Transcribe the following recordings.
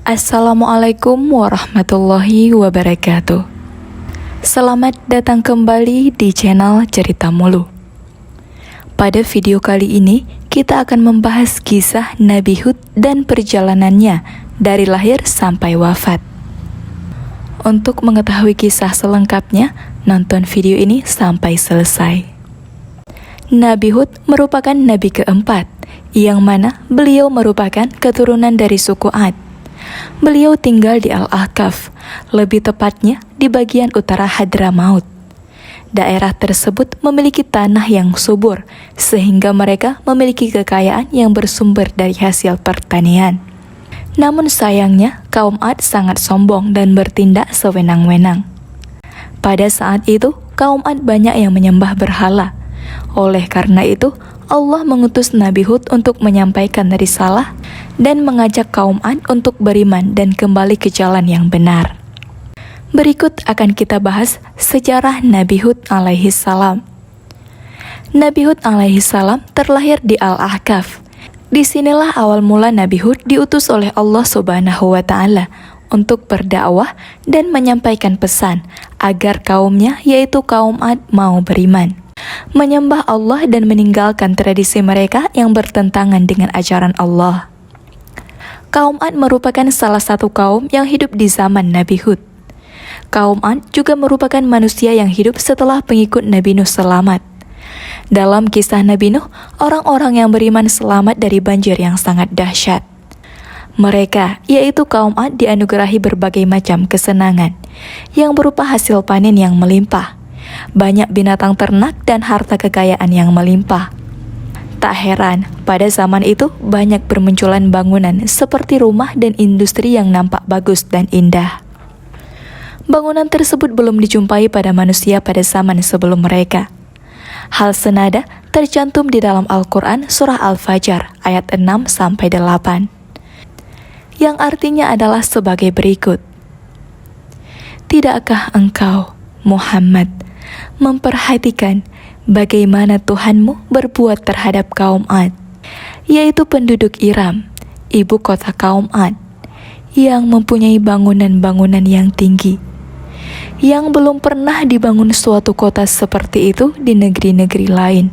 Assalamualaikum warahmatullahi wabarakatuh. Selamat datang kembali di channel Cerita Mulu. Pada video kali ini, kita akan membahas kisah Nabi Hud dan perjalanannya dari lahir sampai wafat. Untuk mengetahui kisah selengkapnya, nonton video ini sampai selesai. Nabi Hud merupakan nabi keempat, yang mana beliau merupakan keturunan dari suku Ad. Beliau tinggal di Al-Ahqaf, lebih tepatnya di bagian utara Hadramaut. Daerah tersebut memiliki tanah yang subur, sehingga mereka memiliki kekayaan yang bersumber dari hasil pertanian. Namun sayangnya, kaum Ad sangat sombong dan bertindak sewenang-wenang. Pada saat itu, kaum Ad banyak yang menyembah berhala. Oleh karena itu, Allah mengutus Nabi Hud untuk menyampaikan risalah dan mengajak kaum Ad untuk beriman dan kembali ke jalan yang benar. Berikut akan kita bahas sejarah Nabi Hud alaihi salam. Nabi Hud alaihi salam terlahir di Al-Ahqaf. Disinilah awal mula Nabi Hud diutus oleh Allah Subhanahu wa Ta'ala untuk berdakwah dan menyampaikan pesan agar kaumnya, yaitu kaum Ad, mau beriman, menyembah Allah dan meninggalkan tradisi mereka yang bertentangan dengan ajaran Allah. Kaum Ad merupakan salah satu kaum yang hidup di zaman Nabi Hud. Kaum Ad juga merupakan manusia yang hidup setelah pengikut Nabi Nuh selamat. Dalam kisah Nabi Nuh, orang-orang yang beriman selamat dari banjir yang sangat dahsyat. Mereka, yaitu kaum Ad, dianugerahi berbagai macam kesenangan yang berupa hasil panen yang melimpah, banyak binatang ternak dan harta kekayaan yang melimpah. Tak heran, pada zaman itu banyak bermunculan bangunan seperti rumah dan industri yang nampak bagus dan indah. Bangunan tersebut belum dijumpai pada manusia pada zaman sebelum mereka. Hal senada tercantum di dalam Al-Quran surah Al-Fajr ayat 6-8, yang artinya adalah sebagai berikut. Tidakkah engkau, Muhammad, memperhatikan bagaimana Tuhanmu berbuat terhadap kaum Ad, yaitu penduduk Iram, ibu kota kaum Ad, yang mempunyai bangunan-bangunan yang tinggi, yang belum pernah dibangun suatu kota seperti itu di negeri-negeri lain.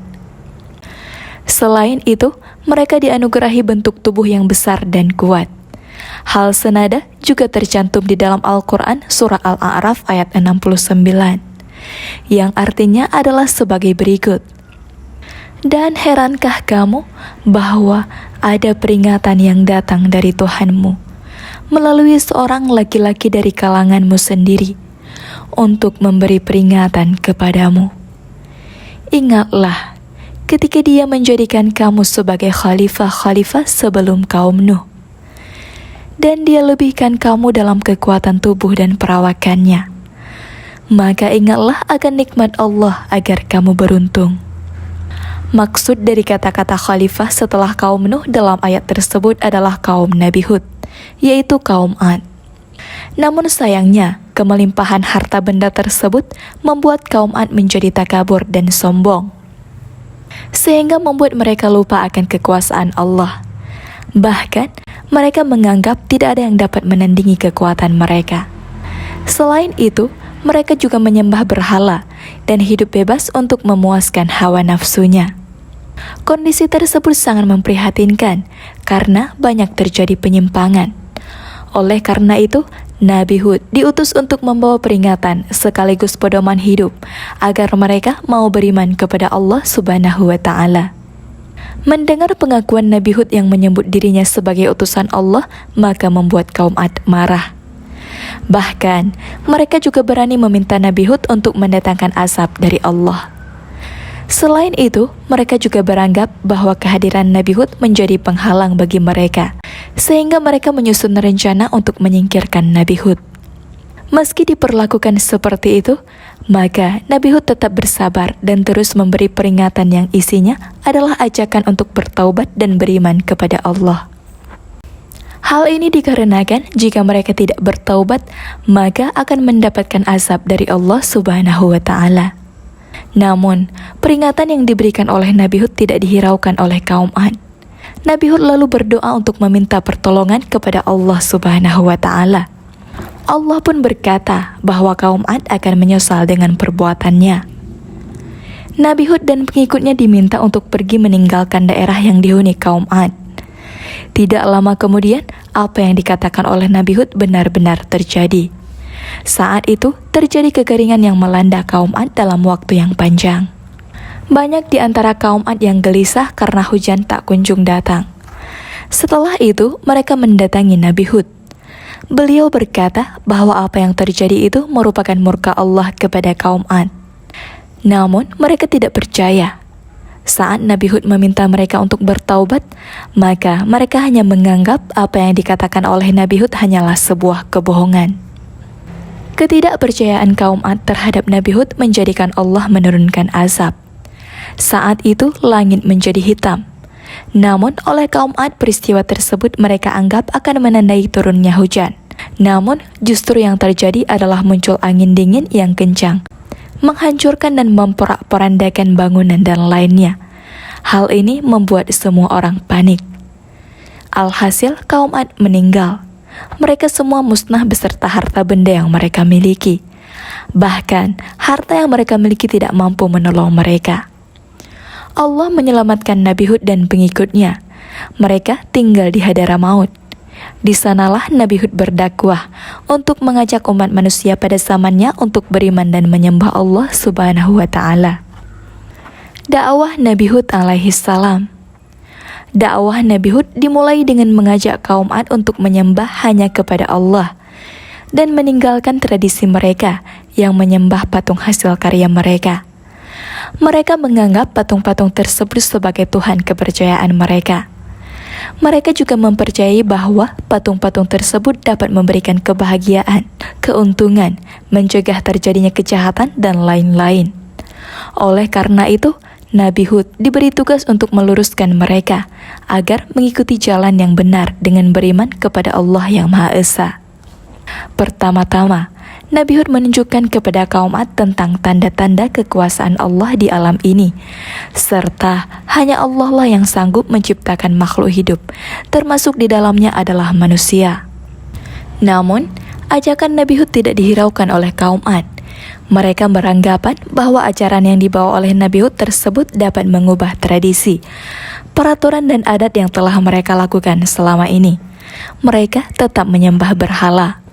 Selain itu, mereka dianugerahi bentuk tubuh yang besar dan kuat. Hal senada juga tercantum di dalam Al-Quran surah Al-A'raf ayat 69, yang artinya adalah sebagai berikut. Dan herankah kamu bahwa ada peringatan yang datang dari Tuhanmu melalui seorang laki-laki dari kalanganmu sendiri untuk memberi peringatan kepadamu. Ingatlah ketika dia menjadikan kamu sebagai khalifah-khalifah sebelum kaum Nuh, dan dia lebihkan kamu dalam kekuatan tubuh dan perawakannya. Maka ingatlah akan nikmat Allah agar kamu beruntung. Maksud dari kata-kata khalifah setelah kaum Nuh dalam ayat tersebut adalah kaum Nabi Hud, yaitu kaum Ad. Namun sayangnya, kemelimpahan harta benda tersebut membuat kaum Ad menjadi takabur dan sombong, sehingga membuat mereka lupa akan kekuasaan Allah. Bahkan, mereka menganggap tidak ada yang dapat menandingi kekuatan mereka. Selain itu, mereka juga menyembah berhala dan hidup bebas untuk memuaskan hawa nafsunya. Kondisi tersebut sangat memprihatinkan karena banyak terjadi penyimpangan. Oleh karena itu, Nabi Hud diutus untuk membawa peringatan sekaligus pedoman hidup agar mereka mau beriman kepada Allah Subhanahu wa Ta'ala. Mendengar pengakuan Nabi Hud yang menyebut dirinya sebagai utusan Allah, maka membuat kaum Ad marah. Bahkan, mereka juga berani meminta Nabi Hud untuk mendatangkan azab dari Allah. Selain itu, mereka juga beranggap bahwa kehadiran Nabi Hud menjadi penghalang bagi mereka, sehingga mereka menyusun rencana untuk menyingkirkan Nabi Hud. Meski diperlakukan seperti itu, maka Nabi Hud tetap bersabar dan terus memberi peringatan yang isinya adalah ajakan untuk bertaubat dan beriman kepada Allah. Hal ini dikarenakan jika mereka tidak bertaubat, maka akan mendapatkan azab dari Allah Subhanahu wa Ta'ala. Namun, peringatan yang diberikan oleh Nabi Hud tidak dihiraukan oleh kaum Ad. Nabi Hud lalu berdoa untuk meminta pertolongan kepada Allah Subhanahu wa Ta'ala. Allah pun berkata bahwa kaum Ad akan menyesal dengan perbuatannya. Nabi Hud dan pengikutnya diminta untuk pergi meninggalkan daerah yang dihuni kaum Ad. Tidak lama kemudian, apa yang dikatakan oleh Nabi Hud benar-benar terjadi. Saat itu, terjadi kekeringan yang melanda kaum Ad dalam waktu yang panjang. Banyak di antara kaum Ad yang gelisah karena hujan tak kunjung datang. Setelah itu, mereka mendatangi Nabi Hud. Beliau berkata bahwa apa yang terjadi itu merupakan murka Allah kepada kaum Ad. Namun, mereka tidak percaya. Saat Nabi Hud meminta mereka untuk bertaubat, maka mereka hanya menganggap apa yang dikatakan oleh Nabi Hud hanyalah sebuah kebohongan. Ketidakpercayaan kaum Ad terhadap Nabi Hud menjadikan Allah menurunkan azab. Saat itu, langit menjadi hitam. Namun, oleh kaum Ad peristiwa tersebut mereka anggap akan menandai turunnya hujan. Namun, justru yang terjadi adalah muncul angin dingin yang kencang, menghancurkan dan memporak-porandakan bangunan dan lainnya. Hal ini membuat semua orang panik. Alhasil, kaum Ad meninggal. Mereka semua musnah beserta harta benda yang mereka miliki. Bahkan, harta yang mereka miliki tidak mampu menolong mereka. Allah menyelamatkan Nabi Hud dan pengikutnya. Mereka tinggal di Hadramaut. Di sanalah Nabi Hud berdakwah untuk mengajak umat manusia pada zamannya untuk beriman dan menyembah Allah Subhanahu wa Ta'ala. Dakwah Nabi Hud alaihi salam. Dakwah Nabi Hud dimulai dengan mengajak kaum Ad untuk menyembah hanya kepada Allah dan meninggalkan tradisi mereka yang menyembah patung hasil karya mereka. Mereka menganggap patung-patung tersebut sebagai Tuhan kepercayaan mereka. Mereka juga mempercayai bahwa patung-patung tersebut dapat memberikan kebahagiaan, keuntungan, mencegah terjadinya kejahatan, dan lain-lain. Oleh karena itu, Nabi Hud diberi tugas untuk meluruskan mereka agar mengikuti jalan yang benar dengan beriman kepada Allah yang Maha Esa. Pertama-tama, Nabi Hud menunjukkan kepada kaum Ad tentang tanda-tanda kekuasaan Allah di alam ini, serta hanya Allah lah yang sanggup menciptakan makhluk hidup, termasuk di dalamnya adalah manusia. Namun, ajakan Nabi Hud tidak dihiraukan oleh kaum Ad. Mereka beranggapan bahwa ajaran yang dibawa oleh Nabi Hud tersebut dapat mengubah tradisi, peraturan dan adat yang telah mereka lakukan selama ini. Mereka tetap menyembah berhala.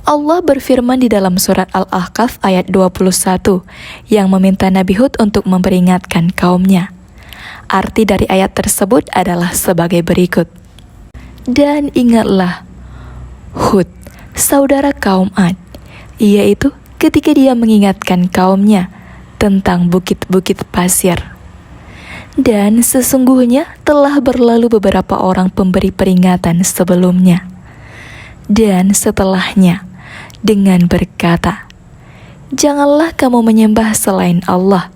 Allah berfirman di dalam surat Al-Ahqaf ayat 21 yang meminta Nabi Hud untuk memperingatkan kaumnya. Arti dari ayat tersebut adalah sebagai berikut. Dan ingatlah Hud, saudara kaum Ad, yaitu ketika dia mengingatkan kaumnya tentang bukit-bukit pasir. Dan sesungguhnya telah berlalu beberapa orang pemberi peringatan sebelumnya. Dan setelahnya, dengan berkata, "Janganlah kamu menyembah selain Allah.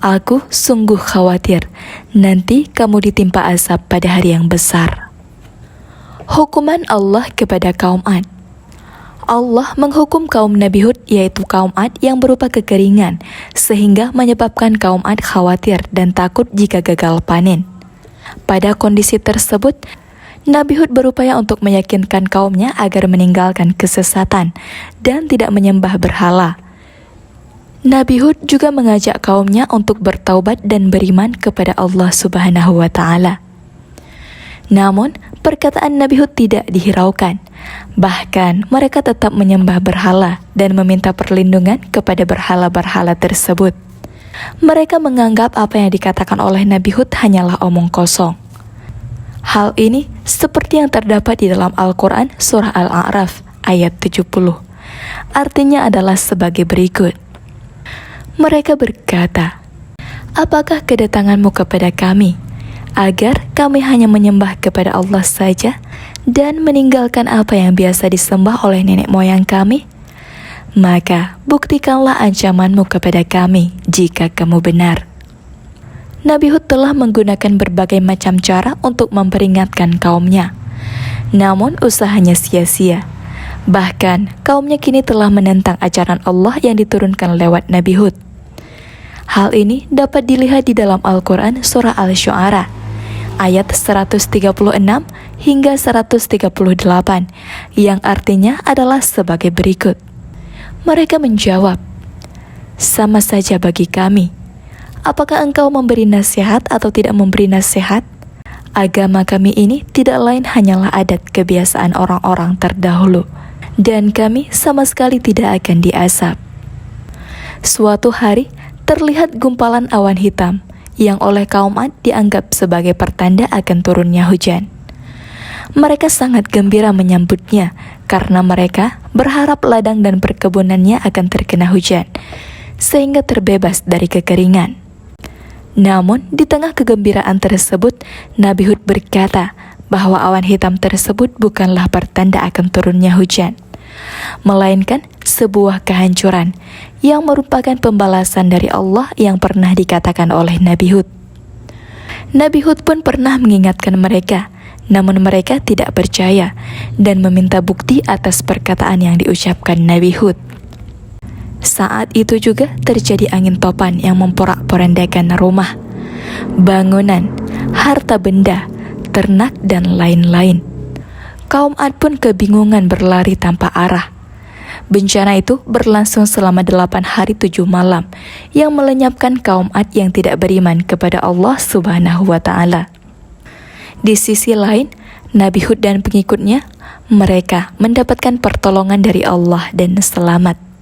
Aku sungguh khawatir nanti kamu ditimpa azab pada hari yang besar." Hukuman Allah kepada kaum Ad. Allah menghukum kaum Nabi Hud, yaitu kaum Ad yang berupa kekeringan, sehingga menyebabkan kaum Ad khawatir dan takut jika gagal panen. Pada kondisi tersebut, Nabi Hud berupaya untuk meyakinkan kaumnya agar meninggalkan kesesatan dan tidak menyembah berhala. Nabi Hud juga mengajak kaumnya untuk bertaubat dan beriman kepada Allah Subhanahu wa Ta'ala. Namun, perkataan Nabi Hud tidak dihiraukan. Bahkan, mereka tetap menyembah berhala dan meminta perlindungan kepada berhala-berhala tersebut. Mereka menganggap apa yang dikatakan oleh Nabi Hud hanyalah omong kosong. Hal ini seperti yang terdapat di dalam Al-Quran Surah Al-A'raf ayat 70. Artinya adalah sebagai berikut. Mereka berkata, "Apakah kedatanganmu kepada kami, agar kami hanya menyembah kepada Allah saja dan meninggalkan apa yang biasa disembah oleh nenek moyang kami? Maka buktikanlah ancamanmu kepada kami jika kamu benar." Nabi Hud telah menggunakan berbagai macam cara untuk memperingatkan kaumnya. Namun usahanya sia-sia. Bahkan kaumnya kini telah menentang ajaran Allah yang diturunkan lewat Nabi Hud. Hal ini dapat dilihat di dalam Al-Quran Surah Al-Syu'ara ayat 136 hingga 138, yang artinya adalah sebagai berikut. Mereka menjawab, "Sama saja bagi kami. Apakah engkau memberi nasihat atau tidak memberi nasihat? Agama kami ini tidak lain hanyalah adat kebiasaan orang-orang terdahulu, dan kami sama sekali tidak akan diazab." Suatu hari, terlihat gumpalan awan hitam yang oleh kaum Ad dianggap sebagai pertanda akan turunnya hujan. Mereka sangat gembira menyambutnya karena mereka berharap ladang dan perkebunannya akan terkena hujan, sehingga terbebas dari kekeringan. Namun, di tengah kegembiraan tersebut, Nabi Hud berkata bahwa awan hitam tersebut bukanlah pertanda akan turunnya hujan, melainkan sebuah kehancuran yang merupakan pembalasan dari Allah yang pernah dikatakan oleh Nabi Hud. Nabi Hud pun pernah mengingatkan mereka, namun mereka tidak percaya dan meminta bukti atas perkataan yang diucapkan Nabi Hud. Saat itu juga terjadi angin topan yang memporak-porandakan rumah, bangunan, harta benda, ternak, dan lain-lain. Kaum Ad pun kebingungan berlari tanpa arah. Bencana itu berlangsung selama 8 hari 7 malam yang melenyapkan kaum Ad yang tidak beriman kepada Allah Subhanahu wa Ta'ala. Di sisi lain, Nabi Hud dan pengikutnya, mereka mendapatkan pertolongan dari Allah dan selamat.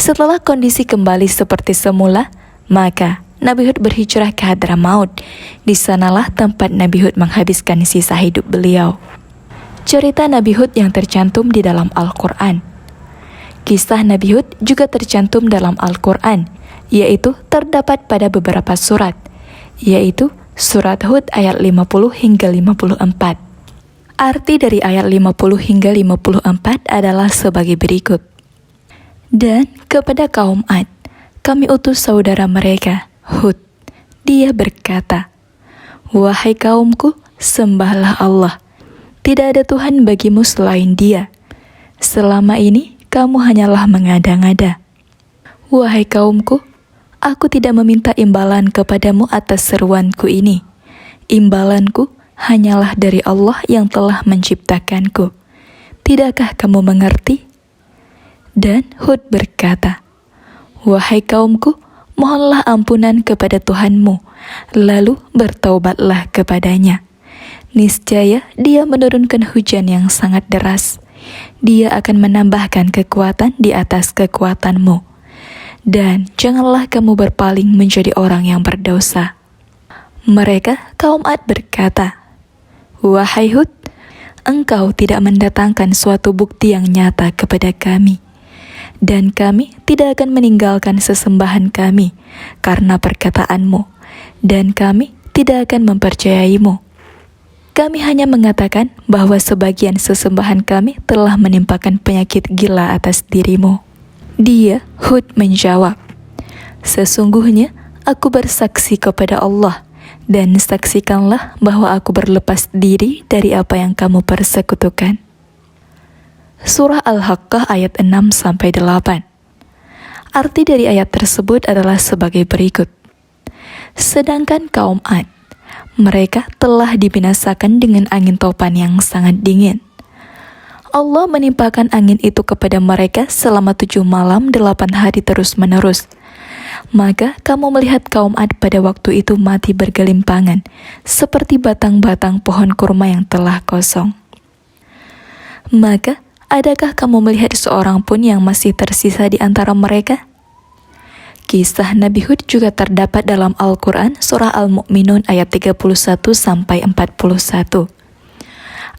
Setelah kondisi kembali seperti semula, maka Nabi Hud berhijrah ke Hadramaut. Di sanalah tempat Nabi Hud menghabiskan sisa hidup beliau. Cerita Nabi Hud yang tercantum di dalam Al-Quran. Kisah Nabi Hud juga tercantum dalam Al-Quran, yaitu terdapat pada beberapa surat, yaitu surat Hud ayat 50 hingga 54. Arti dari ayat 50 hingga 54 adalah sebagai berikut. Dan kepada kaum Ad, kami utus saudara mereka, Hud. Dia berkata, "Wahai kaumku, sembahlah Allah. Tidak ada Tuhan bagimu selain Dia. Selama ini, kamu hanyalah mengada-ngada. Wahai kaumku, aku tidak meminta imbalan kepadamu atas seruanku ini. Imbalanku hanyalah dari Allah yang telah menciptakanku. Tidakkah kamu mengerti?" Dan Hud berkata, "Wahai kaumku, mohonlah ampunan kepada Tuhanmu, lalu bertaubatlah kepadanya. Niscaya Dia menurunkan hujan yang sangat deras. Dia akan menambahkan kekuatan di atas kekuatanmu. Dan janganlah kamu berpaling menjadi orang yang berdosa." Mereka, kaum Ad, berkata, "Wahai Hud, engkau tidak mendatangkan suatu bukti yang nyata kepada kami. Dan kami tidak akan meninggalkan sesembahan kami karena perkataanmu, dan kami tidak akan mempercayaimu. Kami hanya mengatakan bahwa sebagian sesembahan kami telah menimpakan penyakit gila atas dirimu." Dia, Hud, menjawab, "Sesungguhnya aku bersaksi kepada Allah, dan saksikanlah bahwa aku berlepas diri dari apa yang kamu persekutukan." Surah Al-Haqqah ayat 6-8. Arti dari ayat tersebut adalah sebagai berikut. Sedangkan kaum Ad, mereka telah dibinasakan dengan angin topan yang sangat dingin. Allah menimpakan angin itu kepada mereka selama 7 malam 8 hari terus-menerus. Maka kamu melihat kaum Ad pada waktu itu mati bergelimpangan, seperti batang-batang pohon kurma yang telah kosong. Maka, adakah kamu melihat seorang pun yang masih tersisa di antara mereka? Kisah Nabi Hud juga terdapat dalam Al-Quran surah Al-Mu'minun ayat 31-41.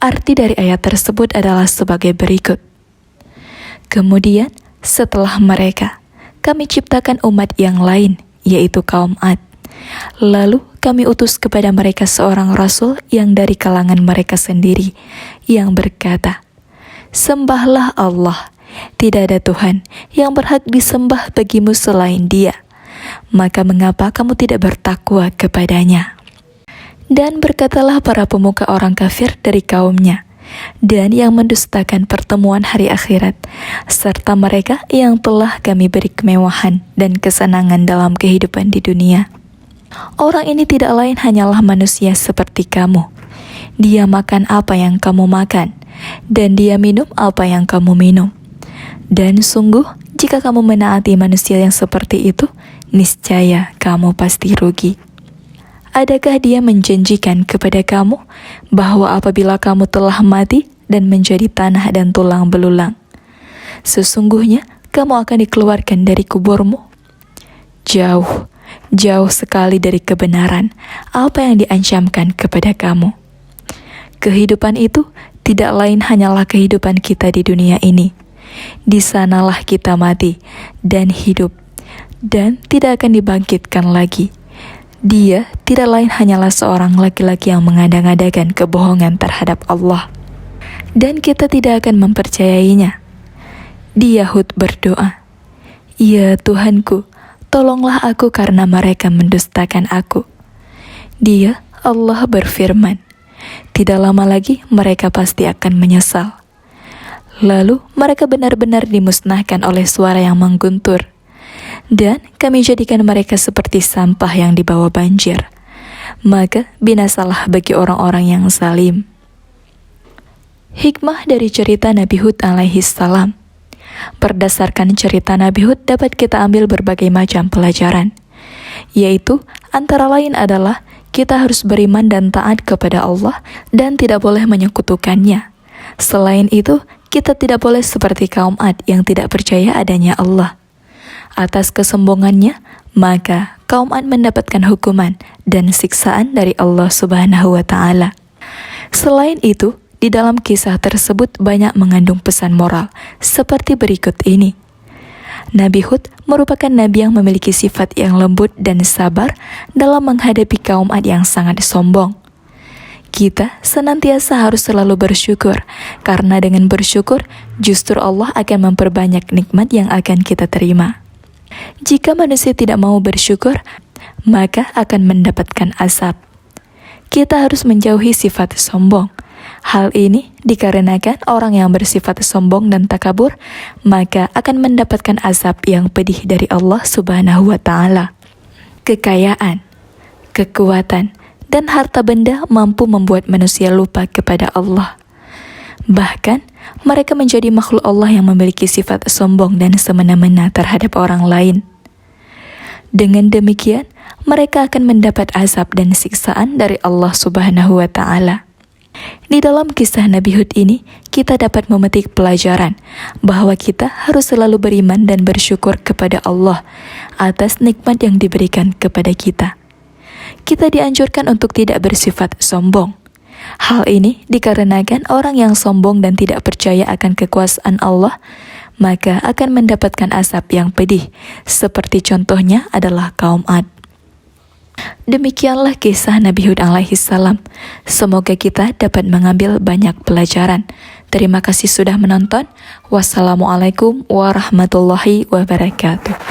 Arti dari ayat tersebut adalah sebagai berikut. Kemudian, setelah mereka, kami ciptakan umat yang lain, yaitu kaum Ad. Lalu kami utus kepada mereka seorang rasul yang dari kalangan mereka sendiri, yang berkata, "Sembahlah Allah, tidak ada Tuhan yang berhak disembah bagimu selain Dia. Maka mengapa kamu tidak bertakwa kepadanya?" Dan berkatalah para pemuka orang kafir dari kaumnya, dan yang mendustakan pertemuan hari akhirat, serta mereka yang telah kami beri kemewahan dan kesenangan dalam kehidupan di dunia. Orang ini tidak lain hanyalah manusia seperti kamu. Dia makan apa yang kamu makan, dan dia minum apa yang kamu minum. Dan sungguh, jika kamu menaati manusia yang seperti itu, niscaya kamu pasti rugi. Adakah dia menjanjikan kepada kamu bahwa apabila kamu telah mati dan menjadi tanah dan tulang belulang, sesungguhnya kamu akan dikeluarkan dari kuburmu? Jauh, jauh sekali dari kebenaran apa yang diancamkan kepada kamu. Kehidupan itu tidak lain hanyalah kehidupan kita di dunia ini. Di sanalah kita mati dan hidup, dan tidak akan dibangkitkan lagi. Dia tidak lain hanyalah seorang laki-laki yang mengada-ngadakan kebohongan terhadap Allah, dan kita tidak akan mempercayainya. Dia Hud berdoa, "Ya Tuhanku, tolonglah aku karena mereka mendustakan aku." Dia, Allah berfirman, "Tidak lama lagi mereka pasti akan menyesal." Lalu mereka benar-benar dimusnahkan oleh suara yang mengguntur, dan kami jadikan mereka seperti sampah yang dibawa banjir. Maka binasalah bagi orang-orang yang zalim. Hikmah dari cerita Nabi Hud alaihi salam. Berdasarkan cerita Nabi Hud dapat kita ambil berbagai macam pelajaran, yaitu antara lain adalah kita harus beriman dan taat kepada Allah dan tidak boleh menyekutukannya. Selain itu, kita tidak boleh seperti kaum Ad yang tidak percaya adanya Allah. Atas kesombongannya, maka kaum Ad mendapatkan hukuman dan siksaan dari Allah Subhanahu wa Ta'ala. Selain itu, di dalam kisah tersebut banyak mengandung pesan moral seperti berikut ini. Nabi Hud merupakan nabi yang memiliki sifat yang lembut dan sabar dalam menghadapi kaum Ad yang sangat sombong. Kita senantiasa harus selalu bersyukur, karena dengan bersyukur justru Allah akan memperbanyak nikmat yang akan kita terima. Jika manusia tidak mau bersyukur, maka akan mendapatkan azab. Kita harus menjauhi sifat sombong. Hal ini dikarenakan orang yang bersifat sombong dan takabur, maka akan mendapatkan azab yang pedih dari Allah Subhanahu wa Ta'ala. Kekayaan, kekuatan, dan harta benda mampu membuat manusia lupa kepada Allah. Bahkan, mereka menjadi makhluk Allah yang memiliki sifat sombong dan semena-mena terhadap orang lain. Dengan demikian, mereka akan mendapat azab dan siksaan dari Allah Subhanahu wa Ta'ala. Di dalam kisah Nabi Hud ini, kita dapat memetik pelajaran bahwa kita harus selalu beriman dan bersyukur kepada Allah atas nikmat yang diberikan kepada kita. Kita dianjurkan untuk tidak bersifat sombong. Hal ini dikarenakan orang yang sombong dan tidak percaya akan kekuasaan Allah, maka akan mendapatkan azab yang pedih, seperti contohnya adalah kaum Ad. Demikianlah kisah Nabi Hud alaihi salam. Semoga kita dapat mengambil banyak pelajaran. Terima kasih sudah menonton. Wassalamualaikum warahmatullahi wabarakatuh.